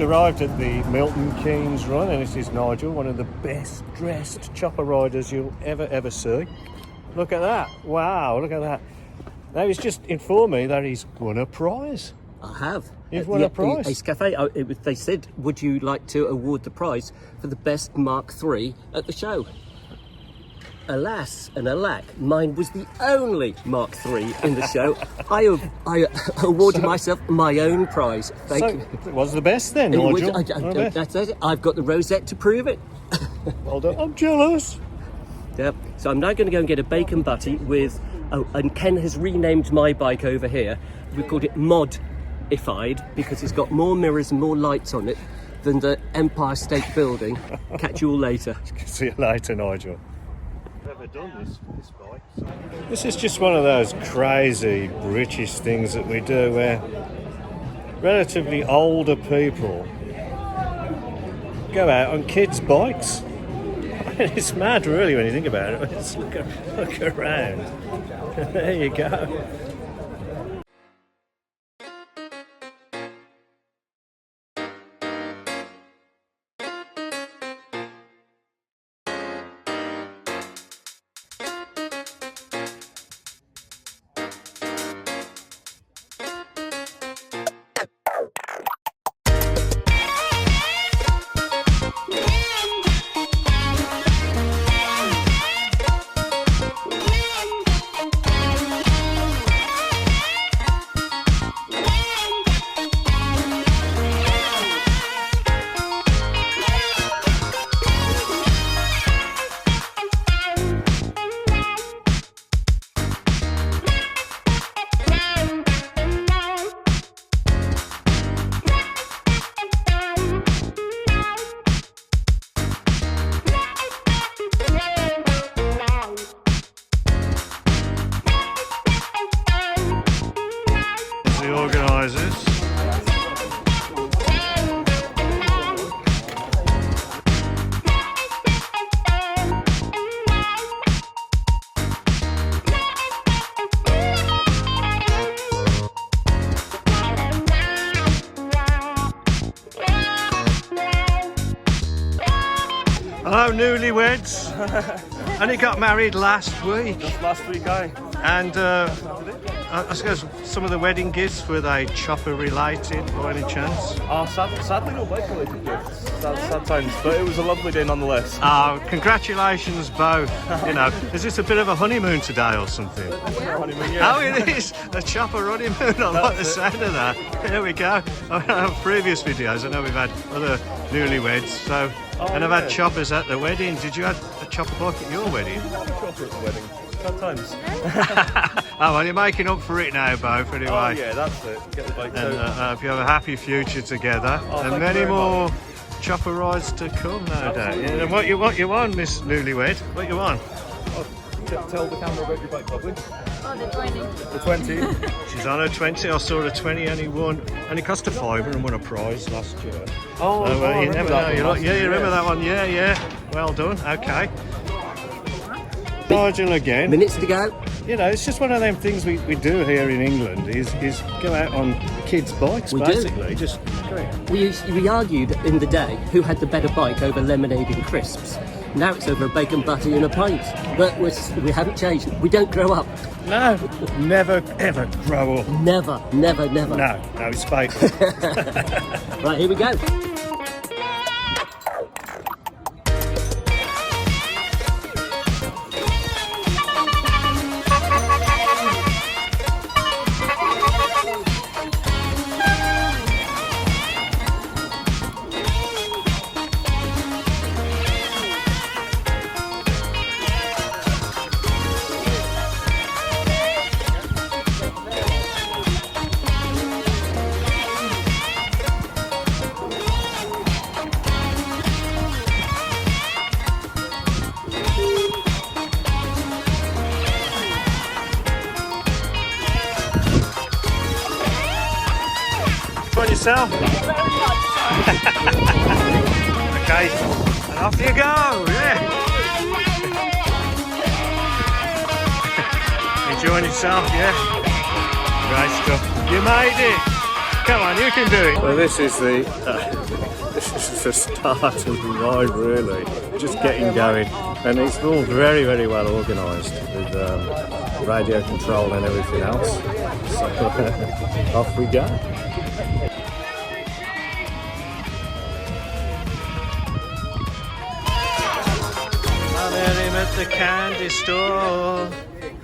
just arrived at the Milton Keynes run, and this is Nigel, one of the best dressed chopper riders you'll ever see. Look at that. Wow, look at that. Now he's just informed me that he's won a prize. I have. You've won a prize? Ace Cafe. They said, would you like to award the prize for the best Mark III at the show? Alas and alack, mine was the only Mark III in the show. I awarded myself my own prize. Thank you. It was the best then, Nigel. That's it. I've got the rosette to prove it. Well done. I'm jealous. Yep. So I'm now going to go and get a bacon butty with... Oh, and Ken has renamed my bike over here. We called it Modified because it's got more mirrors and more lights on it than the Empire State Building. Catch you all later. See you later, Nigel. Never done this bike. This is just one of those crazy British things that we do where relatively older people go out on kids' bikes. It's mad really when you think about it. Just look around. There you go. The organisers. Hello, newlyweds. Only got married last week. Just last week, aye. And I suppose some of the wedding gifts, were they chopper related by any chance? Oh, sadly not bike related gifts. Sad times, but it was a lovely day nonetheless. Oh, congratulations both. You know, is this a bit of a honeymoon today or something? Honeymoon, yeah. Oh, it is a chopper honeymoon. I like the sound of that. There we go. I have previous videos. I know we've had other newlyweds, so and I've had choppers at the wedding. Did you have a chopper bike at your wedding? Chopper at the wedding. Sad times. Oh, well, you're making up for it now, both, anyway. Oh, yeah, that's it. Get the bike And out. hope you have a happy future together, and many more chopper rides to come, no doubt. Yeah, and what you on, Miss Newlywed? What you on? Oh, tell the camera about your bike, lovely. Oh, the 20. The 20. She's on her 20. I saw her 20 only cost a £5 and won a prize last year. Oh, Well, you I never remember know. that one. You remember that one? Yeah. Well done. Okay. Nigel again. Minutes to go. You know, it's just one of them things we do here in England is go out on kids' bikes, We do. basically. Just We argued in the day who had the better bike over lemonade and crisps. Now it's over a bacon butty and a pint. But we haven't changed. We don't grow up. no, never ever grow up. Never. No, it's fake. Right, here we go. On yourself. Okay, and off you go. Yeah. Enjoying yourself, yeah. Great stuff. You made it. Come on, you can do it. Well, this is the start of the ride, really. Just getting going, and it's all very, very well organised with radio control and everything else. So off we go. I met him at the candy store.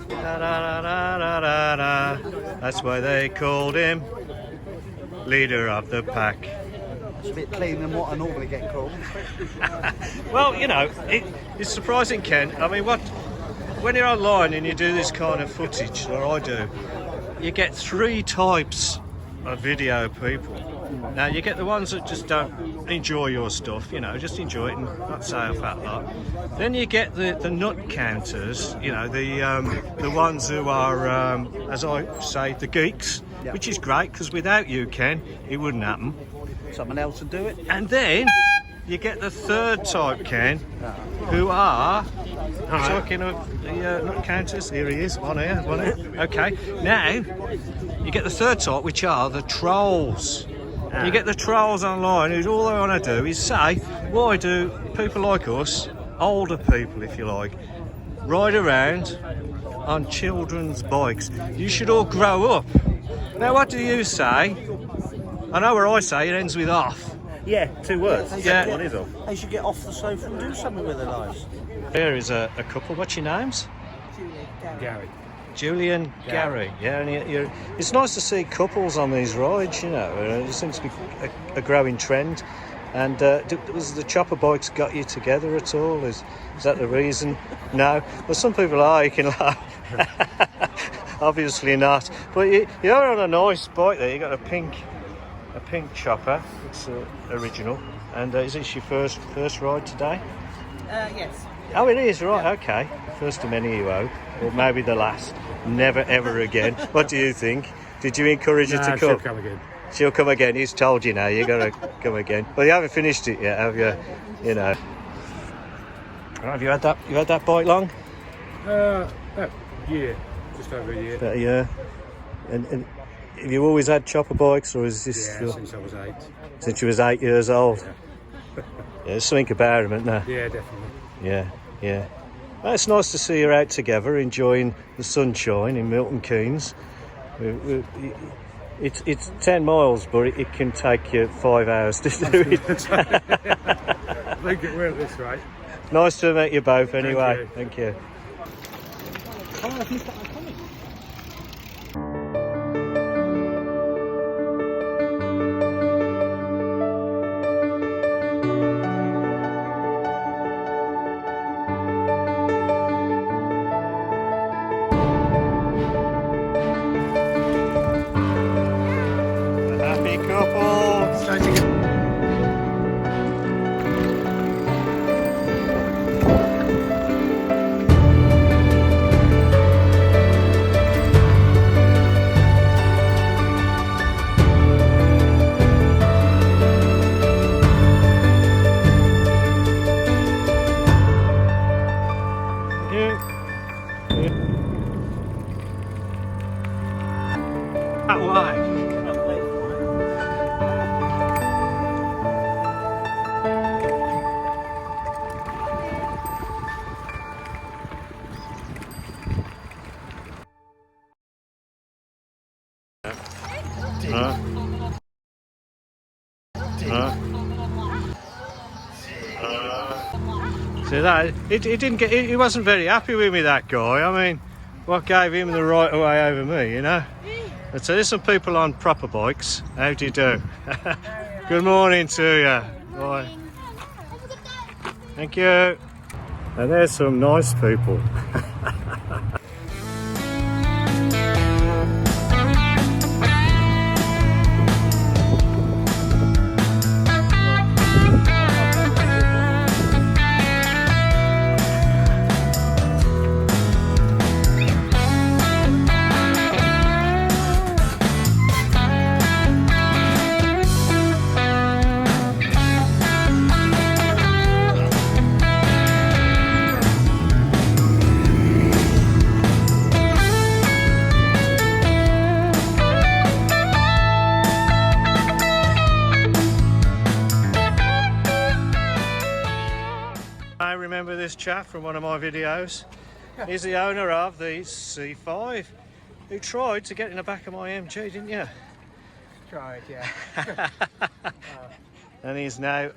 Da, da, da, da, da, da. That's why they called him leader of the pack. It's a bit cleaner than what I normally get called. Well, you know, it's surprising, Ken. I mean, when you're online and you do this kind of footage, or I do, you get three types of video people. Now, you get the ones that just don't enjoy your stuff, you know, just enjoy it and not say a fat lot. Then you get the nut counters, you know, the ones who are, as I say, the geeks, Yeah. which is great, because without you, Ken, it wouldn't happen. Someone else would do it. And then you get the third type, Ken, who are talking of the nut counters. Here he is, one here. Okay, now you get the third type, which are the trolls. You get the trolls online who all they want to do is say, why do people like us, older people if you like, ride around on children's bikes? You should all grow up. Now, what do you say? I know where I say it ends with off. Yeah, 2 words. Yeah. One is off. They should get off the sofa and do something with their lives. Here is a couple. What's your names? Gary. Julian, Gary. Yeah, and it's nice to see couples on these rides, you know. It seems to be a growing trend. And was the chopper bikes got you together at all? Is that the reason? No? Well, some people are, you can laugh. Obviously not. But you're on a nice bike there. You got a pink chopper. It's original. And is this your first ride today? Yes. Oh, it is, right, okay. First of many, you hope. Or maybe the last. Never, ever again. What do you think? Did you encourage her to come? She'll come again. She'll come again. He's told you now. You've got to come again. Well, you haven't finished it yet, have you? You know. Right, have you had that bike long? About a year. Just over a year. About a year. And have you always had chopper bikes, or is this Since I was 8. since you was 8 years old? Yeah. Yeah, there's something about them, isn't there? Yeah, definitely. Yeah. Well, it's nice to see you out together, enjoying the sunshine in Milton Keynes. It's 10 miles, but it can take you 5 hours to do it. I think it will this right. Nice to meet you both anyway. Thank you. Happy couple. That way. See that? He wasn't very happy with me, that guy. I mean, what gave him the right of way over me, you know? But so there's some people on proper bikes. How do you do? Good morning to you. Bye. Thank you. And there's some nice people. this chap from one of my videos. He's the owner of the C5, who tried to get in the back of my MG, didn't you? Tried, yeah. And he's now...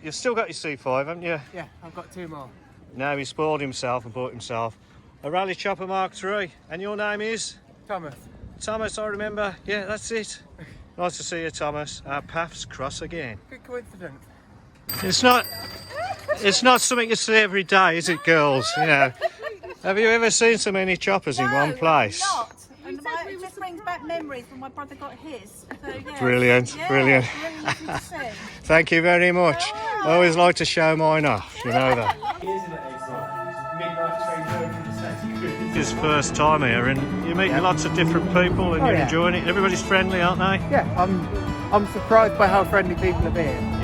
You've still got your C5, haven't you? Yeah, I've got 2 more. Now he's spoiled himself and bought himself a Raleigh Chopper Mark III. And your name is? Thomas. Thomas, I remember. Yeah, that's it. Nice to see you, Thomas. Our paths cross again. Good coincidence. It's not something you see every day, is it, girls? You know. Have you ever seen so many choppers in one place? Not. And it just brings back memories when my brother got his. So, yeah. Brilliant, Yeah, brilliant. Really lovely to see. Thank you very much. I always like to show mine off, you know that. His first time here, and you're meeting lots of different people, and you're enjoying it. Everybody's friendly, aren't they? Yeah, I'm surprised by how friendly people have been.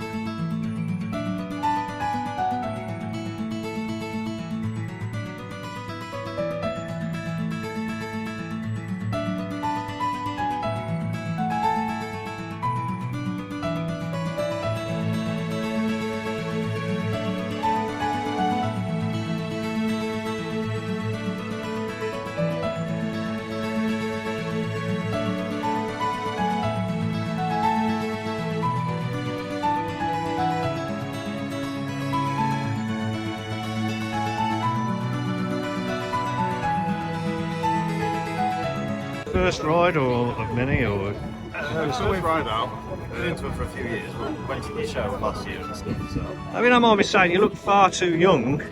First ride or of many, or? It's a ride out. Been into it for a few years. We went to the show last year and stuff. So. I mean, I might be saying you look far too young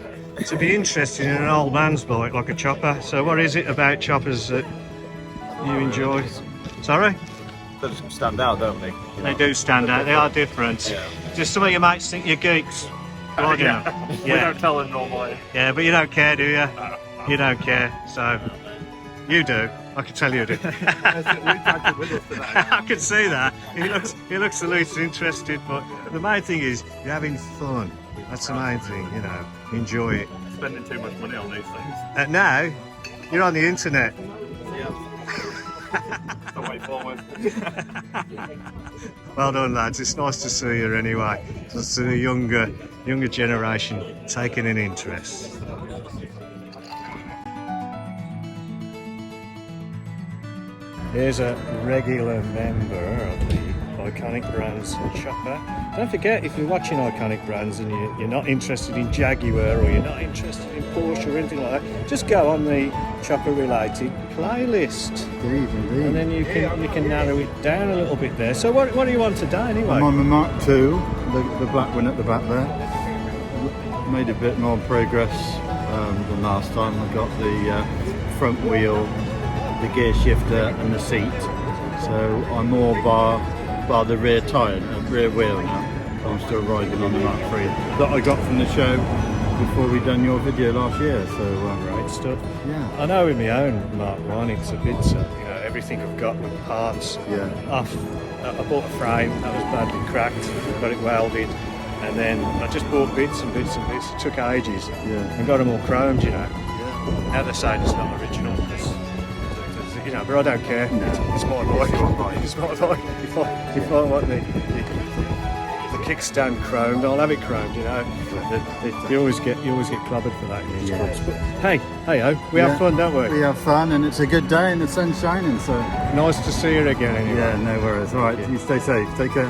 to be interested in an old man's bike like a chopper. So what is it about choppers that you enjoy? Sorry? They just stand out, don't they? They do stand out. They are different. Yeah. Just some of your mates think you're geeks. Well, you know. We don't tell them normally. Yeah, but you don't care, do you? You don't care. So you do. I can tell you do. I can see that. He looks the least interested, but the main thing is you're having fun. That's the main thing, you know. Enjoy it. Spending too much money on these things. And now you're on the internet. Yeah. The way forward. Well done, lads. It's nice to see you anyway. To see the younger generation taking an interest. Here's a regular member of the Iconic Brands Chopper. Don't forget, if you're watching Iconic Brands and you're not interested in Jaguar or you're not interested in Porsche or anything like that, just go on the Chopper related playlist. Indeed. And then you can narrow it down a little bit there. So what do you want today anyway? I'm on the Mark II, the black one at the back there. Made a bit more progress than last time. I got the front wheel, the gear shifter and the seat. So I'm more bar the rear tyre, rear wheel now. I'm still riding on the Mark III that I got from the show before we done your video last year. So Great stuff. yeah. I know in my own Mark 1 it's a bit, everything I've got with parts off. I bought a frame that was badly cracked, got it welded, and then I just bought bits and bits and bits. It took ages and got them all chromed, Now they're saying it's not original. But I don't care. It's my bike. It's my bike. If I want the kickstand chromed, I'll have it chromed. You always get clobbered for that in these clubs. But hey, we have fun, don't we? We have fun, and it's a good day and the sun's shining, so Nice to see you again anyway. yeah, no worries. All right, you stay safe. Take care.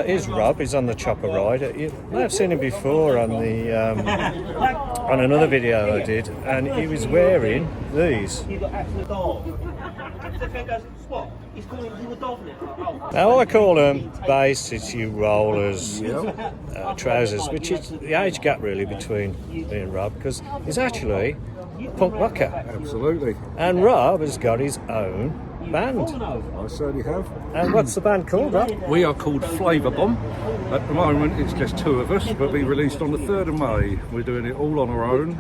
Here's Rob. He's on the chopper ride. You may have seen him before on the on another video I did, and he was wearing these. Now I call them base city rollers trousers, which is the age gap really between me and Rob, because he's actually punk rocker. Absolutely. And Rob has got his own band. I certainly have. And what's the band called, Rob? We are called Flavour Bomb. At the moment, it's just two of us, but we released on the 3rd of May. We're doing it all on our own.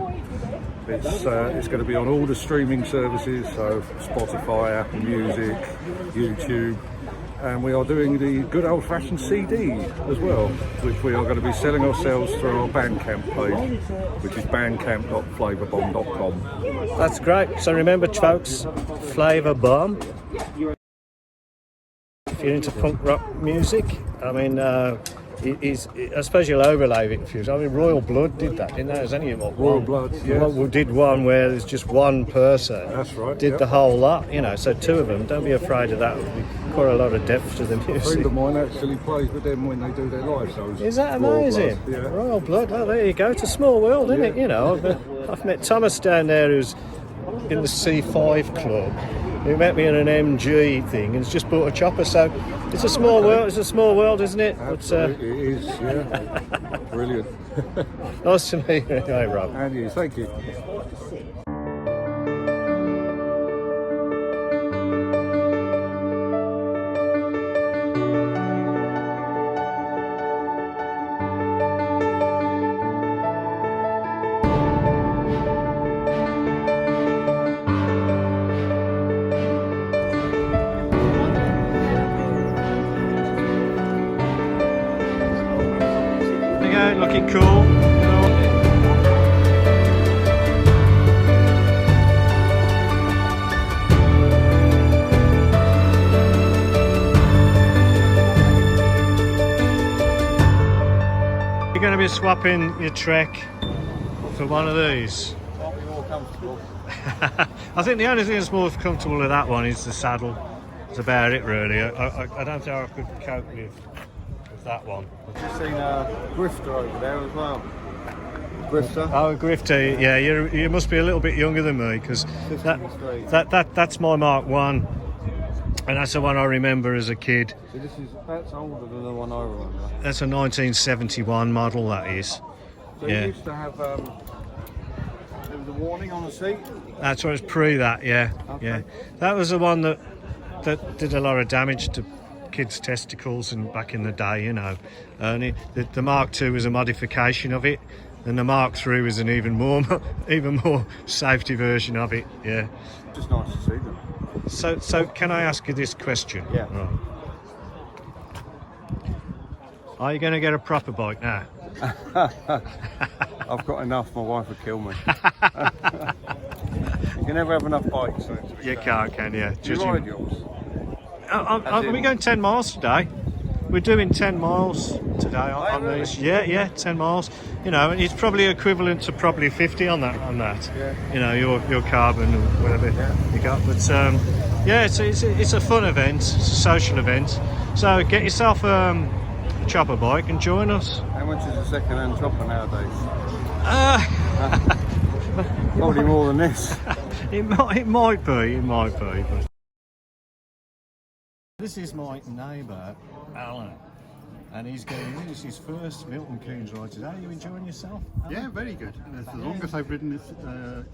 It's going to be on all the streaming services, so Spotify, Apple Music, YouTube. And we are doing the good old-fashioned CD as well, which we are going to be selling ourselves through our Bandcamp page, which is bandcamp.flavourbomb.com. That's great. So remember, folks, Flavour Bomb. If you're into punk rock music, I mean, I suppose you'll overlay it. I mean, Royal Blood did that, didn't they? There's only Royal Blood, yes. Well, we did one where there's just one person. That's right. Did the whole lot, you know. So two of them. Don't be afraid of that. Quite a lot of depth to the A music. friend of mine actually plays with them when they do their live shows. Is that Royal amazing? Blood, yeah. Royal Blood. Oh, there you go. It's a small world, isn't it? You know, I've met Thomas down there who's in the C5 club. He met me in an MG thing and has just bought a chopper. So it's a small world. It's a small world, isn't it? Absolutely, it is. Yeah, brilliant. Nice to meet you, anyway, Rob. And you, thank you. There you go, looking cool. You're going to be swapping your Trek for one of these. Won't be more comfortable. I think the only thing that's more comfortable with that one is the saddle. That's about it, really. I don't think I could cope with that one. I've just seen a grifter over there as well. Grifter. Oh, Grifter, yeah, you must be a little bit younger than me, because that's my Mark 1, and that's the one I remember as a kid. So that's older than the one I remember. That's a 1971 model, that is. So Yeah. you used to have there was a warning on the seat. That's what it's pre that, yeah. Okay. Yeah. That was the one that did a lot of damage to kids' testicles and back in the day, you know. And the Mark II was a modification of it, and the Mark III was an even more safety version of it, yeah. Just nice to see them. So can I ask you this question? Yeah. Right. Are you going to get a proper bike now? I've got enough. My wife would kill me. You can never have enough bikes. So You can't, can you? Do you ride yours? We're going 10 miles today. We're doing 10 miles today on really? these. Yeah, 10 miles. You know, and it's probably equivalent to probably 50 on that. Yeah. You know, your carbon or whatever you got. But yeah, it's a fun event. It's a social event. So get yourself a chopper bike and join us. How much is a second-hand chopper nowadays? Probably more than this. It might be. But this is my neighbour, Alan, and he's going to use his first Milton Keynes ride today. Are you enjoying yourself, Alan? Yeah, very good. It's the longest I've ridden this,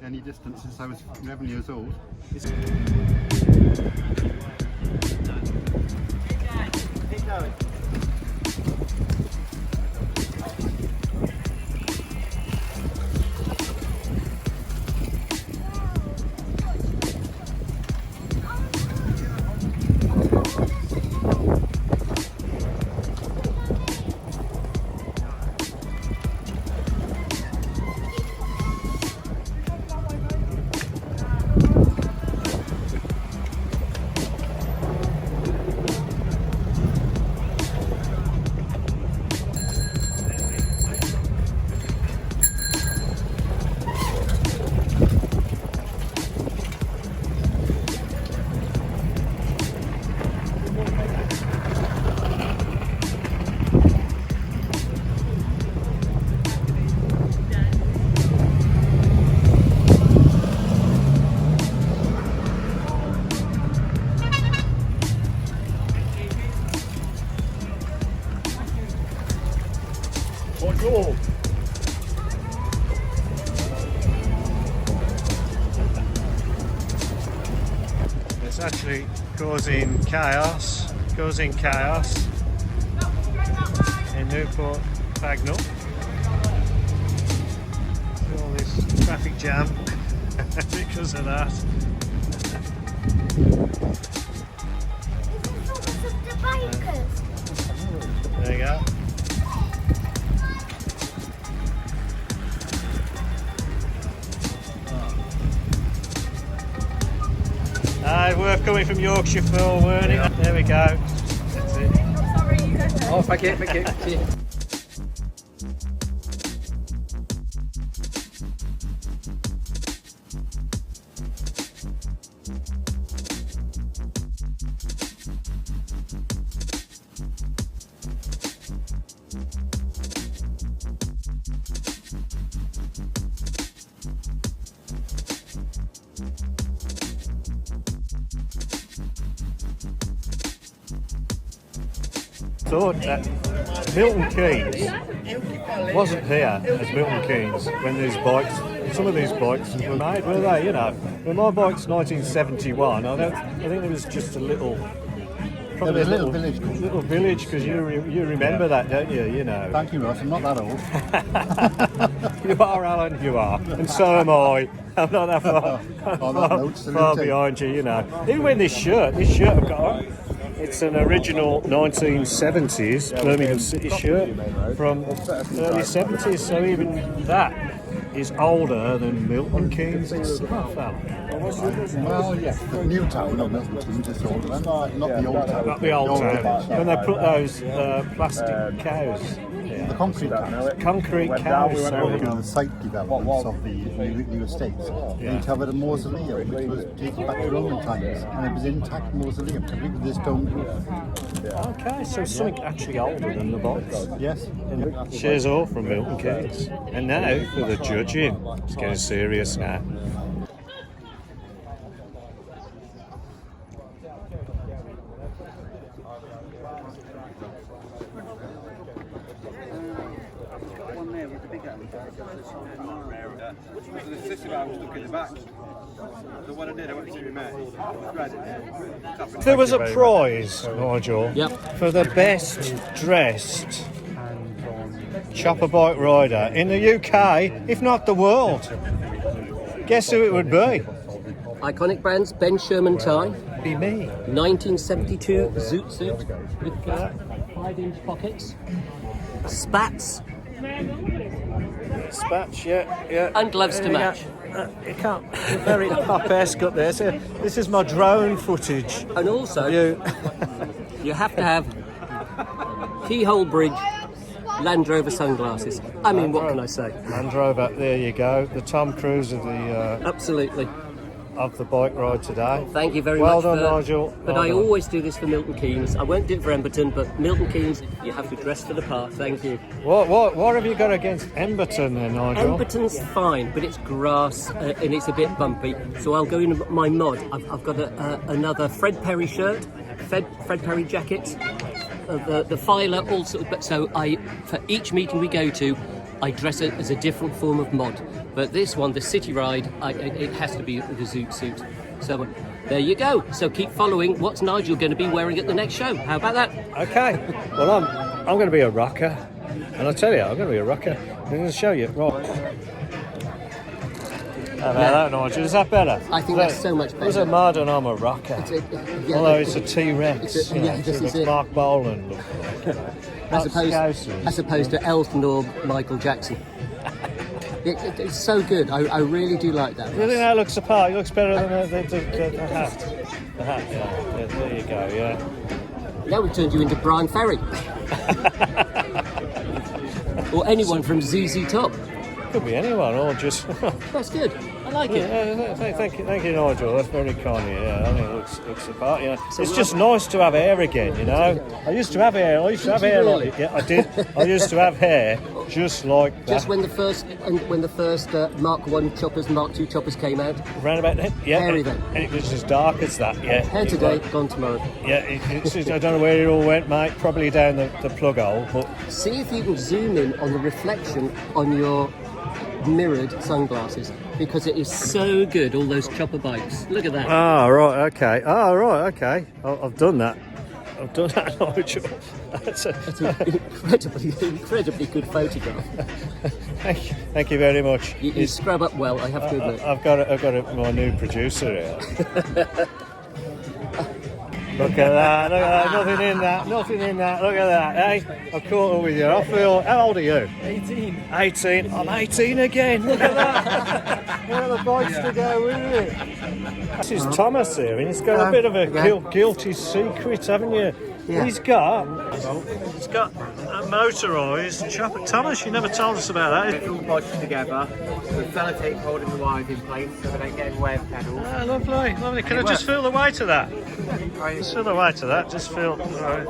any distance since I was 11 years old. Keep going. causing chaos in Newport Pagnell. All this traffic jam because of that. There you go. We're coming from Yorkshire, Phil, weren't it? There we go. That's it. Sorry, you go first. Oh, thank you. Thought that Milton Keynes wasn't here as Milton Keynes when these bikes, some of these bikes were made, were they? You know, when my bike's 1971, I think it was just a little, probably a little village, because you remember that, don't you? You know. Thank you, Ross. I'm not that old. You are, Alan. You are, and so am I. I'm not that far behind you. You know. Even when this shirt I've got on. It's an original 1970s Birmingham City shirt from early 70s, so even that is older than Milton Keynes itself, Alan. Well, yes, the new town, not Milton Keynes, is older than, not the old town. Not the old town. When they put those plastic cows. The concrete towns. Concrete cows. The site developments of the new estates. They covered a mausoleum which was dated back to Roman times, and it was an intact mausoleum, complete with this stone roof. Okay, so something actually older than the box. Yes. Cheers all from Milton Keynes. And now for the judging. It's getting serious now. If there was a prize, Nigel, for the best dressed chopper bike rider in the UK, if not the world, guess who it would be? Iconic brands, Ben Sherman tie, Be me. 1972 zoot suit with 5-inch pockets, spats, Spatch, yeah. and gloves to match. You can't. You're very pop-esque up there. So this is my drone footage. And also, you have to have keyhole bridge Land Rover sunglasses. I mean, what can I say? Land Rover, there you go. The Tom Cruise of the Absolutely. Of the bike ride today. Thank you very well much. Done, for, Nigel. But well I done. always do this for Milton Keynes. I won't do it for Emberton, but Milton Keynes, you have to dress for the part. Thank you. What have you got against Emberton then, Nigel? Emberton's fine, but it's grass and it's a bit bumpy. So I'll go in my mod. I've got another Fred Perry shirt, Fred Perry jacket, the filer also. But so for each meeting we go to, I dress it as a different form of mod. But this one, the city ride, it has to be the zoot suit. So there you go. So keep following. What's Nigel going to be wearing at the next show? How about that? Okay. Well, I'm going to be a rocker, and I tell you, I'm going to be a rocker. I'm going to show you. Right. How about that, Nigel? Is that better? I think that's so much better. It's a mod and I'm a rocker. Although it's a T-Rex. This is it. Mark Bolan look like. As opposed to Elton or Michael Jackson. It's so good. I really do like that. You think that looks apart? It looks better than the hat. The hat, yeah. There you go, yeah. Now we've turned you into Brian Ferry. Or anyone from ZZ Top. Could be anyone, or just... That's good. I like it. Thank you, Nigel. That's very kind of you. Yeah, I think it looks apart. You know, it's just nice to have hair again. You know, I used to have hair. Really? Like, yeah, I did. I used to have hair just like that. Just when the first Mark 1 choppers, Mark 2 choppers came out. Round about then, yeah. Hairy then. And it was as dark as that. Yeah. Hair today, gone tomorrow. Yeah, I don't know where it all went, mate. Probably down the plug hole. But see if you can zoom in on the reflection on your mirrored sunglasses because it is so good, all those chopper bikes. Look at that. Ah, right, okay. Ah, right, okay. I've done that. I've done that, Nigel. That's an incredibly good photograph. Thank you very much. You scrub up well, I have to admit. I've got my new producer here. Look at that, nothing in that, look at that, eh? I caught up with you. I feel, how old are you? 18. 18, I'm 18 again, look at that. Where are the bikes to go with it? This is Thomas here, and he's got a bit of a guilty secret, haven't you? Yeah. He's got a motorised chopper. Thomas, you never told us about that. It's all bodged together with sellotape holding the wires in place so they don't get in the way of the pedals. Ah, lovely, lovely. Can I just feel the weight of that? Just feel the weight of that, just feel. Right.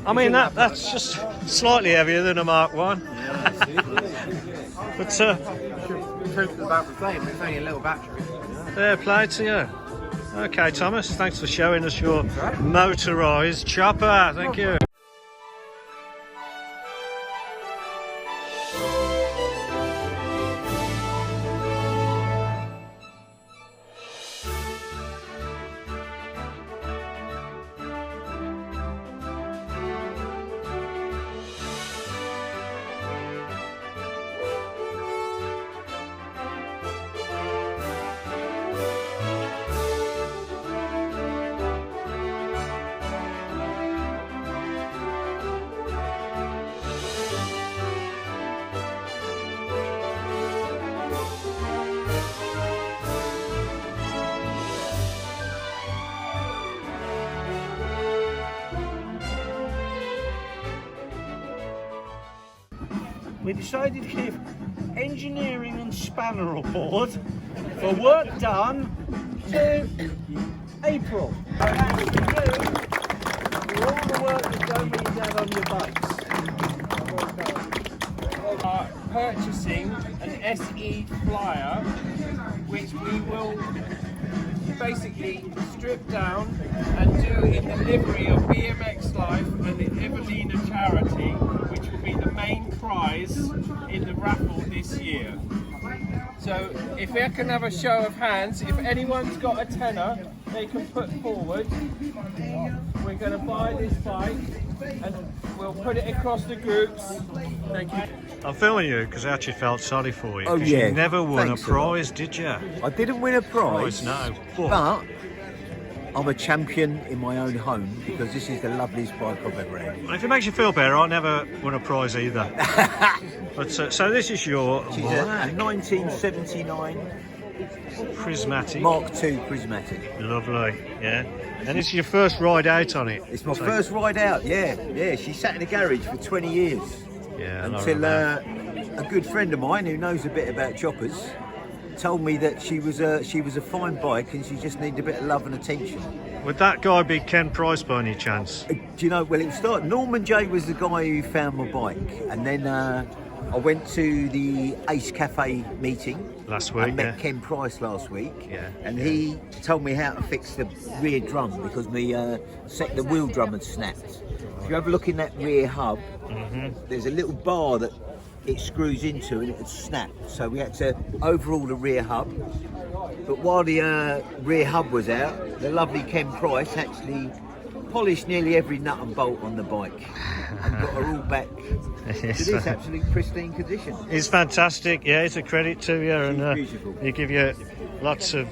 I mean, that's just slightly heavier than a Mark 1. But The truth is about the same, it's only a little battery. fair play to you. Okay, Thomas, thanks for showing us your motorised chopper. Thank you. We decided to give engineering and spanner report for work done to April. So how we do for all the work that's done when you're down on your bikes. Are purchasing an SE flyer, which we will basically strip down and do in the livery of BMX Life and the Evelina charity, which will be the main prize in the raffle this year. So if I can have a show of hands, if anyone's got a tenner they can put forward, we're going to buy this bike and we'll put it across the groups. Thank you. I'm filming you because I actually felt sorry for you. Oh, 'cause yeah. You never won Thanks a prize, did you? I didn't win a prize, No. but I'm a champion in my own home because this is the loveliest bike I've ever had. Well, if it makes you feel better, I never won a prize either. But so this is your She's a 1979 prismatic. Mark II prismatic. Lovely, yeah. And it's your first ride out on it. It's my first ride out, yeah. She sat in the garage for 20 years. Yeah, until a good friend of mine who knows a bit about choppers told me that she was a fine bike and she just needed a bit of love and attention. Would that guy be Ken Price by any chance? Do you know, well, it started. Norman J was the guy who found my bike, and then I went to the Ace Cafe meeting last week. I met Ken Price last week, Yeah. and he told me how to fix the rear drum because the wheel drum had snapped. If you have a look in that rear hub, there's a little bar that it screws into and it had snapped. So we had to overhaul the rear hub. But while the rear hub was out, the lovely Ken Price actually polished nearly every nut and bolt on the bike and got her all back to this absolute pristine condition. It's fantastic, yeah, it's a credit to you, and beautiful. You give you lots of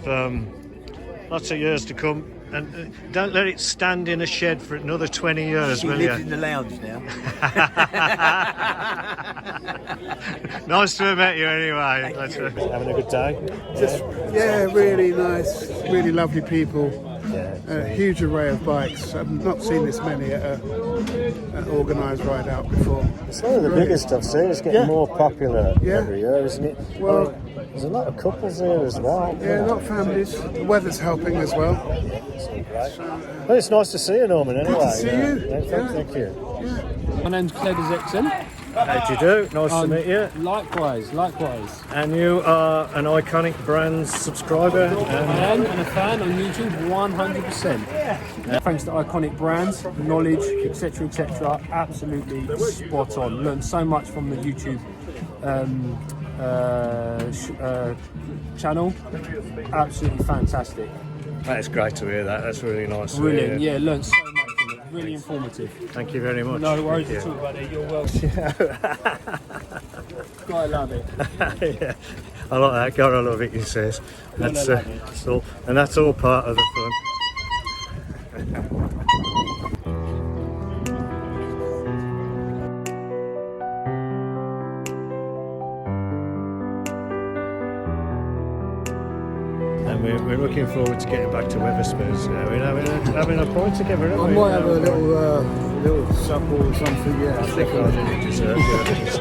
years to come, and don't let it stand in a shed for another 20 years, She will lives you? in the lounge now. Nice to have met you anyway. Having a good day? Yeah, really nice, really lovely people. A huge array of bikes. I've not seen this many at an organised ride out before. It's one of the biggest I've seen. It's getting more popular every year, isn't it? Well, there's a lot of couples here as well. Yeah, a lot of families. The weather's helping as well. Well, it's nice to see you, Norman, anyway. Good to see you. Thank you. My name's Clegg Exon. How do you do? Nice to meet you. Likewise. And you are an Iconic Brands subscriber? I am, and a fan on YouTube, 100%. Thanks to Iconic Brands, knowledge, etc., absolutely spot on. Learned so much from the YouTube channel. Absolutely fantastic. That is great to hear that. That's really nice. Brilliant. Yeah, learned so much from it. Really informative. Thank you very much. No worries Thank at you. all, buddy. You're welcome. I love it. Yeah, I like that. God, I love it. He says. That's all, and that's all part of the fun. And we're looking forward to getting back to Wetherspoons now. We're having a point together, aren't I we? might have a little supper or something, yeah. I think I did deserve it. It's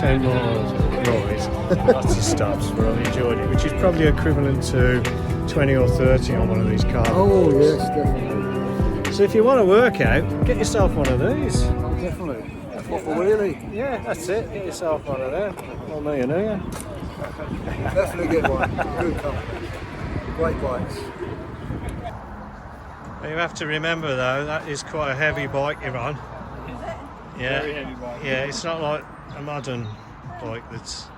10 miles ride, lots of stops, but I've enjoyed it, which is probably equivalent to 20 or 30 on one of these cars. Oh, yes, definitely. So if you want to work out, get yourself one of these. Oh, definitely. What for really? Yeah, that's it. Get yourself one of them. Well, me and you. Definitely get one. Good company. Great bikes. You have to remember though, that is quite a heavy bike you're on. Yeah, Very heavy bike. Yeah, it's not like a modern bike that's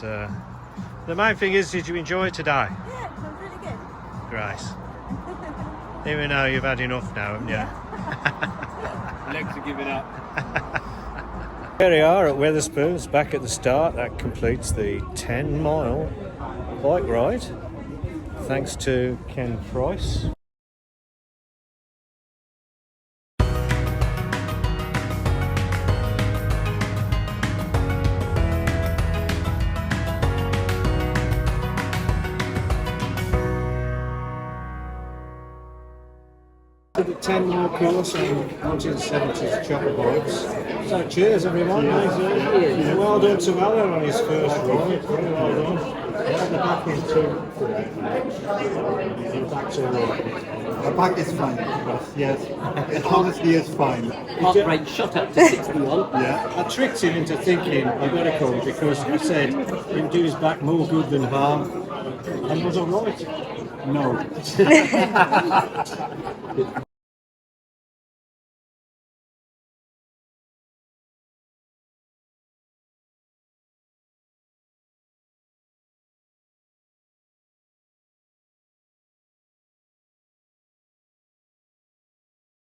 the main thing is, did you enjoy it today? Yeah, it was really good. Great. Even though you've had enough now, haven't you? Legs are giving up. Here we are at Wetherspoons, back at the start. That completes the 10-mile bike ride. Thanks to Ken Price. The 10-mile course on 1970s chopper bikes. So cheers everyone. Well done to Alan on his first ride. Very well done. The back is The back is fine. Yes. It honestly is fine. Heart rate shot up to 61. Yeah. I tricked him into thinking I better come because he said he'd do his back more good than harm. And was I right? No.